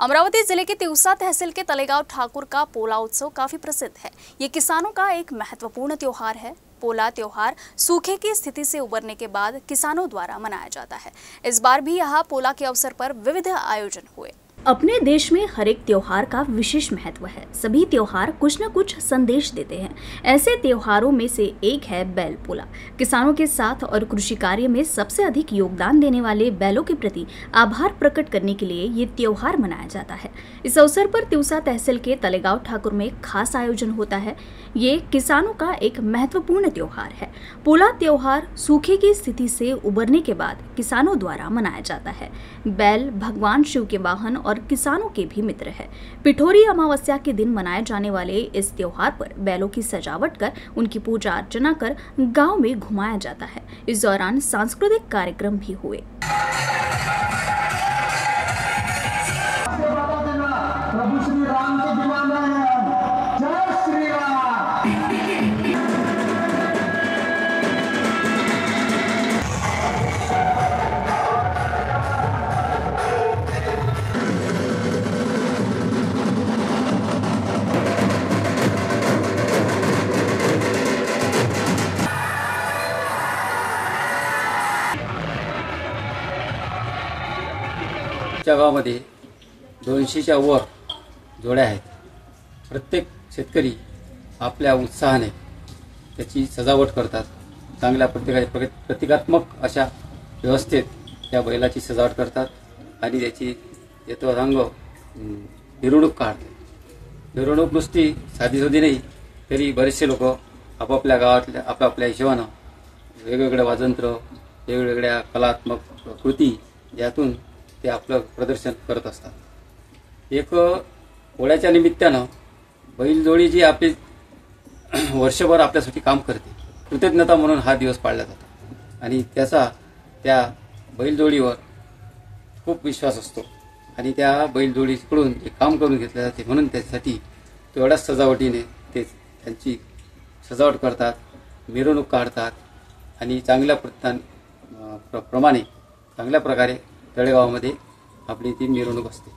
अमरावती जिले के तिवसा तहसील के तलेगांव ठाकुर का पोला उत्सव काफी प्रसिद्ध है। ये किसानों का एक महत्वपूर्ण त्योहार है। पोला त्योहार सूखे की स्थिति से उबरने के बाद किसानों द्वारा मनाया जाता है। इस बार भी यहाँ पोला के अवसर पर विविध आयोजन हुए। अपने देश में हर एक त्योहार का विशेष महत्व है। सभी त्योहार कुछ न कुछ संदेश देते हैं। ऐसे त्योहारों में से एक है बैल पोला। किसानों के साथ और कृषि कार्य में सबसे अधिक योगदान देने वाले बैलों के प्रति आभार प्रकट करने के लिए ये त्योहार मनाया जाता है। इस अवसर पर तिवसा तहसील के तलेगांव ठाकुर में खास आयोजन होता है। ये किसानों का एक महत्वपूर्ण त्योहार है। पोला त्योहार सूखे की स्थिति से उबरने के बाद किसानों द्वारा मनाया जाता है। बैल भगवान शिव के वाहन और किसानों के भी मित्र है। पिठोरी अमावस्या के दिन मनाए जाने वाले इस त्योहार पर बैलों की सजावट कर उनकी पूजा अर्चना कर गांव में घुमाया जाता है। इस दौरान सांस्कृतिक कार्यक्रम भी हुए। प्रभु श्री राम के दीवाने हैं। जय श्री राम। गावामध्ये 200च्या वर जोड्या आहेत। प्रत्येक शेतकरी आपल्या उत्साहाने त्याची सजावट करतात। चांगल्या प्रतिकात्मक अशा व्यवस्थेत त्या बैलाची सजावट करतात आणि त्याची यथोरंग मिरवणूक काढतात। मिरवणूक नुसती साधी नाही, तरी बरेचसे लोक आपापल्या गावातल्या आपल्या हिशोबाने वेगवेगळे वाजंत्र, वेगवेगळ्या कलात्मक कृती यातून ते आपलं प्रदर्शन करत असतात। एक पोळ्याच्या निमित्तानं बैलजोडी जी आपली वर्षभर आपल्यासाठी काम करते, कृतज्ञता म्हणून हा दिवस पाळला जातो आणि त्याचा त्या बैलजोडीवर खूप विश्वास असतो आणि त्या बैलजोडीकडून जे काम करून घेतले जाते म्हणून त्यासाठी तेवढ्याच सजावटीने ते त्यांची सजावट करतात, मिरवणूक काढतात आणि चांगल्या प्रमाणे चांगल्या प्रकारे तळेगावामध्ये आपली ती मिरवणूक असते।